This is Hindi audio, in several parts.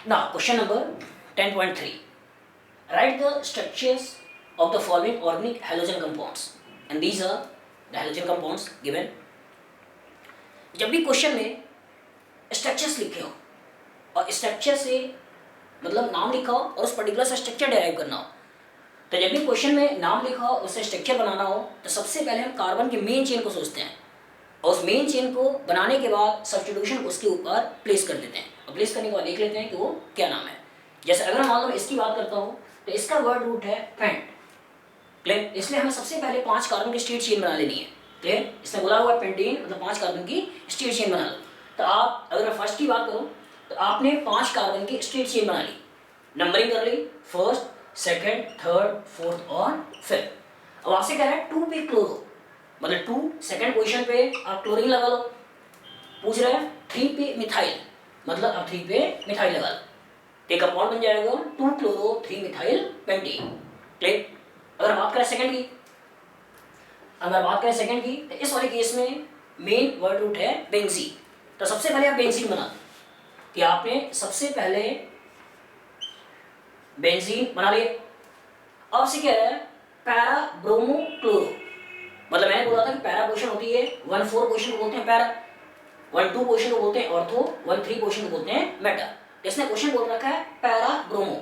Now, question number 10.3. Write the structures of the following organic halogen compounds. And these are the halogen compounds given. जब भी क्वेश्चन में स्ट्रक्चर्स लिखे हो और स्ट्रक्चर से मतलब नाम लिखा हो और उस पर्टिकुलर से स्ट्रक्चर डेराइव करना हो, तो जब भी क्वेश्चन में नाम लिखा हो उससे स्ट्रक्चर बनाना हो तो सबसे पहले हम कार्बन के मेन चेन को सोचते हैं और उस मेन चेन को बनाने के बाद सब्स्टिट्यूशन उसके ऊपर प्लेस कर देते हैं और प्लेस करने के बाद देख लेते हैं कि वो क्या नाम है। जैसे अगर मैं मान लो इसकी बात करता हूँ तो इसका वर्ड रूट है पेंट, क्लियर। इसलिए हमें सबसे पहले 5 कार्बन की स्ट्रेट चेन बना लेनी है, क्लियर। इसने बोला हुआ है पेंटीन मतलब 5 कार्बन की स्ट्रेट चेन बना लो। तो आप अगर फर्स्ट की बात करो तो आपने 5 कार्बन की स्ट्रेट चेन बना ली, नंबरिंग कर ली, फर्स्ट, सेकंड, थर्ड, फोर्थ और फिफ्थ। अब आपसे कह रहा है 2 पे क्लोरो मतलब 2 सेकंड पोजीशन पे आप क्लोरीन लगा लो। पूछ रहा है 3 पे मिथाइल मतलब आप 3 पे मिथाइल लगा लो, एक कंपाउंड बन जाएगा 2 क्लोरो 3 मिथाइल पेंटीन, क्लियर। अगर बात करें सेकंड की तो इस वाले केस में मेन वर्ड रूट है बेंजीन। तो सबसे पहले आप बेंजीन बना दो कि आपने सबसे पहले बेंजीन बना लिए। अब से क्या है पैरा ब्रोमो क्लोरो मतलब मैंने बोला था कि पैरा पोजीशन होती है 1,4 पोजीशन को बोलते हैं पैरा, 1,2 पोजीशन को बोलते हैं ऑर्थो, 1,3 पोजीशन को बोलते हैं मेटा। इसने क्वेश्चन बोल रखा है पैरा ब्रोमो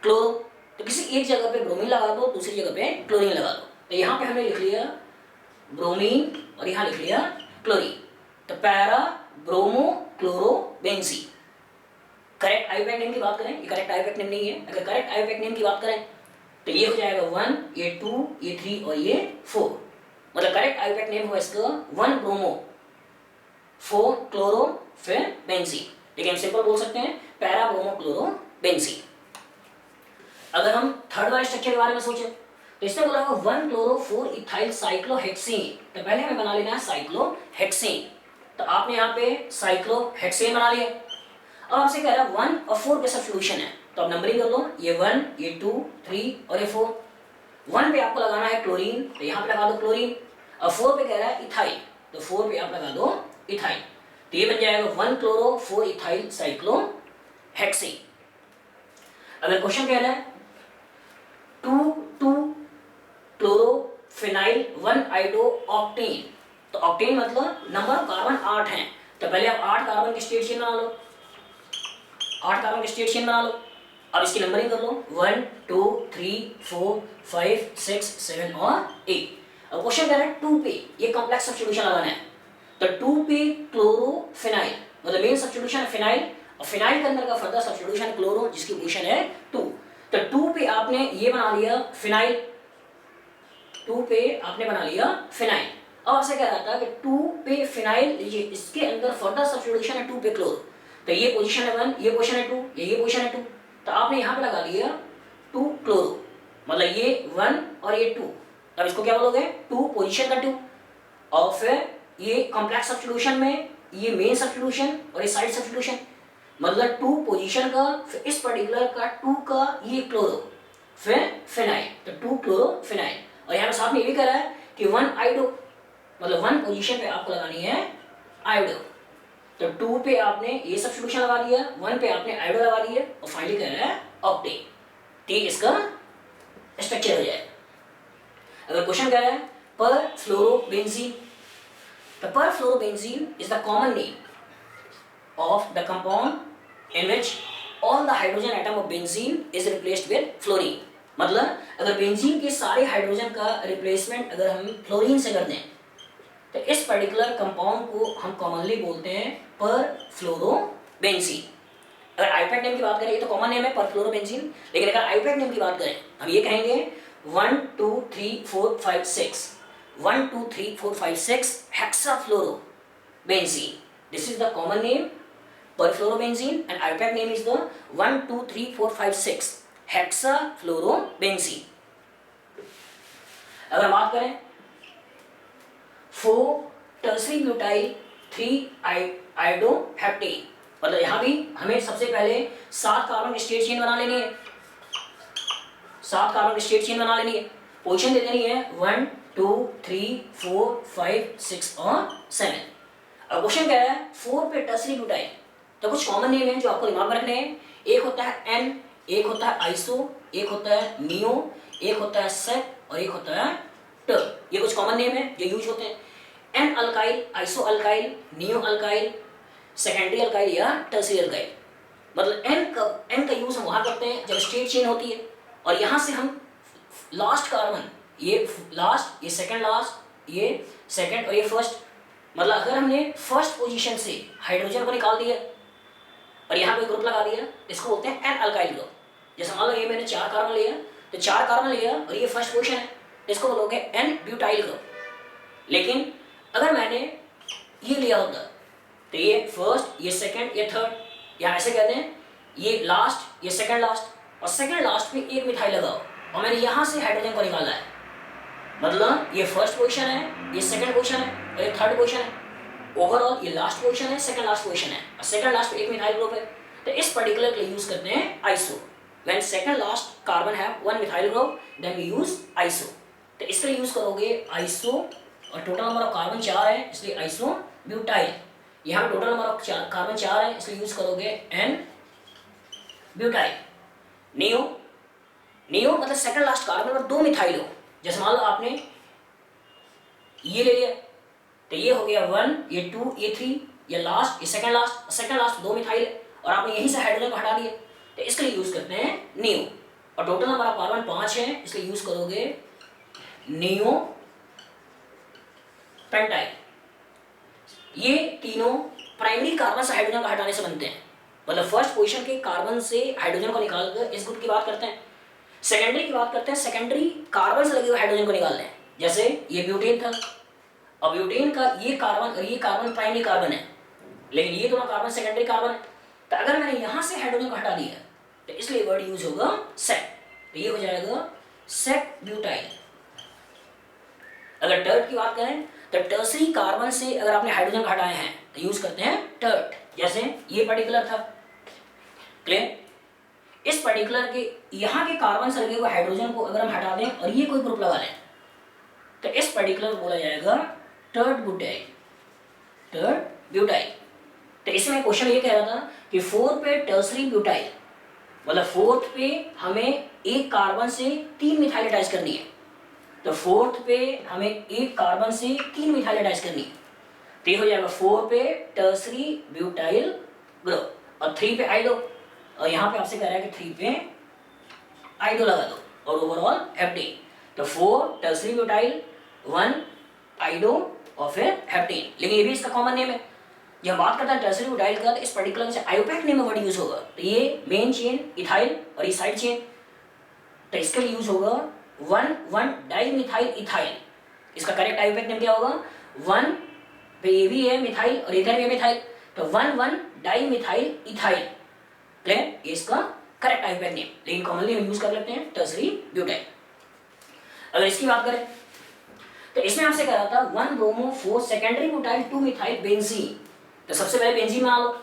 क्लोरो, तो किसी एक जगह पे ब्रोमीन लगा दो, दूसरी जगह पे क्लोरीन लगा दो। तो यहाँ पे हमने लिख लिया ब्रोमीन और यहाँ लिख लिया क्लोरीन, तो para bromo chloro benzene. Correct IUPAC name की बात करें, ये करेक्ट आईयूपैक नेम नहीं है। अगर करेक्ट आईयूपैक नेम की बात करें तो ये हो जाएगा 1, ये 2, ये 3 और ये 4। मतलब करेक्ट आईयूपैक नेम होगा इसका 1 ब्रोमो 4 क्लोरो फिर बेंजीन, लेकिन हम सिंपल बोल सकते हैं पैरा ब्रोमो क्लोरो बेंजीन। अगर हम थर्ड वाले स्ट्रक्चर के बारे में सोचें तो इसमें बोला हुआ 1 क्लोरो 4 इथाइल साइक्लोहेक्सेन। तो पहले हमें बना लेना है साइक्लोहेक्सेन, तो आपने यहाँ पे साइक्लोहेक्सेन बना लिया। अब आपसे कह रहा है 1 और 4 पे सब्स्टिट्यूशन है, तो आप नंबरिंग कर लो, ये 1, ये 2, 3 और ये 4। 1 पे आपको लगाना है क्लोरीन, तो यहाँ पे लगा दो क्लोरीन। और 4 पे कह रहा है इथाइल, तो 4 पे आप लगा दो इथाइल, तो ये बन जाएगा 1 क्लोरो 4 इथाइल साइक्लोहेक्सेन। अगर क्वेश्चन कह रहा है 2 क्लोरो फिनाइल 1 आइडो ऑक्टेन, तो ऑक्टेन मतलब नंबर कार्बन 8 हैं, तो पहले आप 8 कार्बन की स्ट्रेट चेन बना लो, 8 कार्बन की स्ट्रेट चेन बना लो। अब इसकी नंबरिंग कर लो 1, 2, 3, 4, 5, 6, 7 और 8। अब क्वेश्चन कह रहा है 2 पे ये कॉम्प्लेक्स सब्स्टिट्यूशन लगाना है, तो 2 पे क्लोरो फिनाइल मतलब मेन सब्स्टिट्यूशन है फिनाइल और फिनाइल के अंदर का फर्दर सब्स्टिट्यूशन क्लोरो जिसकी पोजीशन है 2। तो 2 पे आपने ये बना लिया फिनाइल, 2 पे आपने बना लिया फिनाइल। अब आपसे कह रहा था कि 2 पे फिनाइल लीजिए, इसके अंदर फर्दर सब्स्टिट्यूशन है 2 पे क्लोरो, तो ये पोजीशन है 1, ये पोजीशन है 2, ये पोजीशन है 2, तो आपने यहाँ पे लगा लिया 2 क्लोरो मतलब ये 1 और ये 2। अब इसको क्या बोलोगे 2 पोजीशन का 2 और फिर ये कॉम्प्लेक्स सब्स्टिट्यूशन में ये मेन सब्स्टिट्यूशन और ये साइड सब्स्टिट्यूशन मतलब 2 पोजीशन का, फिर इस पर्टिकुलर का 2 का ये क्लोरो फिर फिनाइल, तो 2 क्लोरो फिनाइल। और यहाँ पे साथ में ये भी कह रहा है कि 1 आइडो मतलब 1 पोजीशन पे आपको लगानी है आइडो, तो 2 पे आपने ये सब्स्टिट्यूशन लगा लिया, 1 पे आपने आइडो लगा लिया और फाइनली कह रहा है ऑक्टेन, ठीक इसका स्ट्रक्चर हो जाए। अगर क्वेश्चन कह रहा है पर फ्लोरोबेंजीन, तो पर fluorobenzene is the common name of the compound in which all the hydrogen atom of benzene is replaced with fluorine. मतलब अगर बेंजीन के सारे हाइड्रोजन का रिप्लेसमेंट अगर हम फ्लोरीन से कर दें तो इस पर्टिकुलर कंपाउंड को हम कॉमनली बोलते हैं पर फ्लोरोबेंजीन। अगर आईयूपैक नेम की बात करें, ये तो कॉमन नेम है पर फ्लोरोबेंजीन, लेकिन अगर आईयूपैक नेम की बात करें हम ये कहेंगे 1, 2, 3, 4, 5, 6 1, 2, 3, 4, 5, 6 hexafluorobenzene. This is the common name perfluorobenzene and IUPAC name is the 1, 2, 3, 4, 5, 6 hexafluorobenzene. अगर बात करें 4 टर्सरी ब्यूटाइल 3 आइडोहेप्टेन, मतलब यहाँ भी हमें सबसे पहले 7 कार्बन की स्ट्रेट चेन बना लेनी है, 7 कार्बन की स्ट्रेट चेन बना लेनी है, पोजीशन दे देनी है 1, 2, 3, 4, 5, 6 और 7। अब क्वेश्चन क्या है 4 पे टर्सरी ब्यूटाइल, तो कुछ कॉमन नेम है जो आपको दिमाग में रखने हैं। एक होता है एन, एक होता है आइसो, एक होता है नियो, एक होता है सेक और एक होता है ट। ये कुछ कॉमन नेम है जो यूज होते हैं। N alkyl, iso alkyl, neo alkyl, secondary alkyl या टर्शियरी अल्काइल। मतलब एन का यूज हम वहां करते हैं जब स्टेट चेन होती है और यहां से हम लास्ट कार्बन, ये लास्ट, ये सेकंड लास्ट, ये सेकंड और ये फर्स्ट, मतलब अगर हमने फर्स्ट पोजीशन से हाइड्रोजन को निकाल दिया और यहाँ पे ग्रुप लगा दिया, इसको बोलते हैं एन अल्काइल ग्रुप। जैसे मान लो ये मैंने 4 कार्बन लिया, तो 4 कार्बन लिया और ये फर्स्ट पोजीशन है, इसको बोलोगे एन ब्यूटाइल ग्रुप। लेकिन अगर मैंने ये लिया होता तो ये फर्स्ट, ये सेकंड, ये थर्ड, या ऐसे कहते हैं ये लास्ट, ये सेकंड लास्ट और सेकंड लास्ट पे एक मिथाइल लगाओ और मैंने यहाँ से हाइड्रोजन को निकाला है, मतलब ये फर्स्ट पोजीशन है, ये सेकंड पोजीशन है और ये थर्ड पोजीशन है। ओवरऑल ये लास्ट पोजीशन है, सेकंड लास्ट पोजीशन है और सेकंड लास्ट पे एक मिथाइल ग्रुप है। तो इस पर्टिकुलर के लिए यूज करते हैं iso. When second last carbon have one methyl group then we use iso. तो इसके लिए यूज करोगे आइसो और टोटल नंबर ऑफ कार्बन 4 है इसलिए आइसो ब्यूटाइल। यहाँ टोटल नंबर ऑफ कार्बन 4 है इसलिए यूज करोगे एन ब्यूटाइल। नियो, नियो मतलब सेकंड लास्ट कार्बन पर 2 मिथाइल हो। जैसे मान लो आपने ये ले लिया तो ये हो गया 1, ये 2, ये 3, ये लास्ट, ये सेकंड लास्ट 2 मिथाइल और आपने यहीं से हाइड्रोजन को हटा दिया, तो इसके लिए यूज करते हैं नियो। और टोटल नंबर ऑफ कार्बन 5 है इसलिए यूज करोगे नियो पेंटाइल। ये तीनों प्राइमरी कार्बन से हाइड्रोजन को हटाने से बनते हैं, मतलब फर्स्ट पोजीशन के कार्बन से हाइड्रोजन को निकालकर इस ग्रुप की बात करते हैं। सेकेंडरी की बात करते हैं, सेकेंडरी कार्बन से लगे हुए हाइड्रोजन को निकालते हैं। जैसे ये ब्यूटेन था और ब्यूटेन का ये कार्बन और ये कार्बन प्राइमरी कार्बन है, लेकिन ये दोनों कार्बन सेकेंडरी कार्बन है। तो अगर मैंने यहां से हाइड्रोजन को हटा दिया तो इसलिए वर्ड यूज होगा सेक, तो ये हो जाएगा सेक ब्यूटाइल। अगर टर्ट की बात करें तो टर्सरी कार्बन से अगर आपने हाइड्रोजन को हटाए हैं तो यूज करते हैं टर्ट। जैसे ये पर्टिकुलर था, क्लियर। इस पर्टिकुलर के यहाँ के कार्बन से लगे हुए हाइड्रोजन को अगर हम हटा दें और ये कोई ग्रुप लगा लें तो इस पर्टिकुलर को बोला जाएगा टर्ट ब्यूटाइल, टर्ट ब्यूटाइल। तो इसमें क्वेश्चन ये कह रहा था कि 4 पे टर्सरी ब्यूटाइल, मतलब 4th पे हमें एक कार्बन से 3 मिथाइल अटैच करनी है, तो 4th पे हमें एक कार्बन से 3 मिथाइल अटैच करनी है, तो ये हो जाएगा 4 पे टर्सरी ब्यूटाइल ग्रुप और 3 पे आइडो, और यहाँ पे आपसे कह रहा है कि 3 पे आइडो लगा दो और ओवरऑल हेप्टेन। तो 4 टर्सरी ब्यूटाइल, 1 आइडो और फिर हेप्टेन। लेकिन ये भी इसका कॉमन नेम है। जब बात करता है टर्सरी ब्यूटाइल का तो इस पर्टिकुलर से आयोपेक नेम में वर्ड यूज होगा, तो ये मेन चेन इथाइल और ये साइड चेन, तो इसके लिए यूज होगा 1,1 डाई मिथाइल इथाइल। इसका करेक्ट आयोपेक नेम क्या होगा, 1 पे ये भी है मिथाइल और इधर भी है मिथाइल, तो 1,1 डाई मिथाइल इथाइल, क्लियर। ये इसका करेक्ट आयोपेक नेम, लेकिन कॉमनली हम यूज कर लेते हैं टर्सरी ब्यूटाइल। अगर इसकी बात करें तो इसमें आपसे कह रहा था 1 bromo 4 secondary butyl 2 methyl benzene, तो सबसे पहले बेंजीन बना लो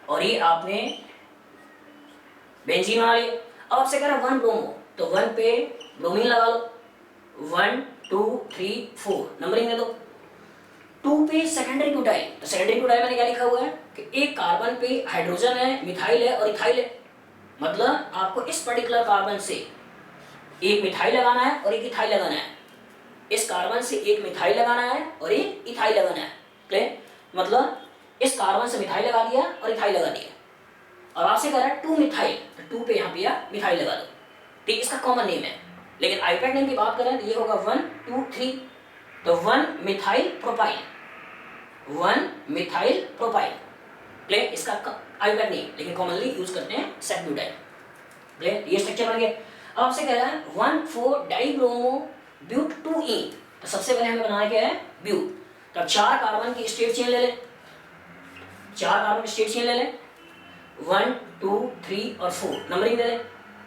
और ये आपने बेंजीन बना लिया। अब आपसे कह रहा है 1 ब्रोमो, तो 1 पे ब्रोमीन लगा लो, 1 2 3 4 नंबरिंग दे दो। 2 पे सेकेंडरी ब्यूटाइल, तो सेकेंडरी ब्यूटाइल मैंने क्या लिखा हुआ है कि एक कार्बन पे हाइड्रोजन है, मिथाइल है और इथाइल है, मतलब आपको इस पर्टिकुलर कार्बन से एक मिथाइल लगाना है और एक इथाइल लगाना है, इस कार्बन से एक मिथाइल लगाना है और एक इथाइल लगाना है, क्लियर। मतलब इस कार्बन से मिथाइल लगा दिया और इथाइल लगा दिया और आपसे कह रहा है 2 मिथाइल, तो 2 पे यहाँ पे मिथाइल लगा दो, तो इसका कॉमन नेम है। लेकिन आईपैक नेम की बात करें तो ये होगा 1 2 3, तो 1 methyl propyl, 1 methyl propyl, clear. इसका आईपैक नेम, लेकिन कॉमनली यूज करते हैं सेक ब्यूटाइल, क्लियर। ये स्ट्रक्चर बन गया। अब आपसे कह रहा है 1,4 डाई ब्रोमो ब्यूट 2E, तो सबसे पहले हमें बनाना क्या है, ब्यूट। तो 4 कार्बन की स्टेट चेन ले ले, 4 कार्बन की स्टेट चेन ले ले, 1 2 3 और 4 नंबरिंग दे ले।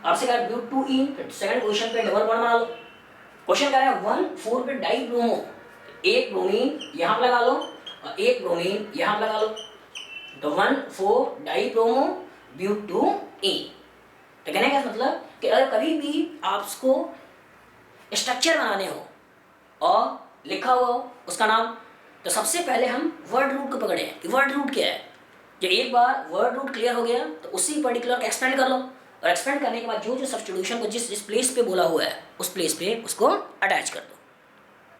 आपसे कह रहा है ब्यूट 2E, तो सेकंड पोजीशन पे डबल बॉन्ड बना लो। क्वेश्चन कह रहा है 1,4 पे डाई ब्रोमो, एक ब्रोमीन यहाँ पे लगा लो और एक ब्रोमीन यहाँ पे लगा लो, तो 1,4 डाई ब्रोमो ब्यूट 2E। तो कहने का मतलब कि अगर कभी भी आपको स्ट्रक्चर बनाने हो और लिखा हुआ हो उसका नाम, तो सबसे पहले हम वर्ड रूट को पकड़े कि वर्ड रूट क्या है। जब एक बार वर्ड रूट क्लियर हो गया तो उसी पर्टिकुलर को एक्सपेंड कर लो, और एक्सपेंड करने के बाद जो जो सब्स्टिट्यूशन को जिस जिस प्लेस पे बोला हुआ है उस प्लेस पे उसको अटैच कर दो।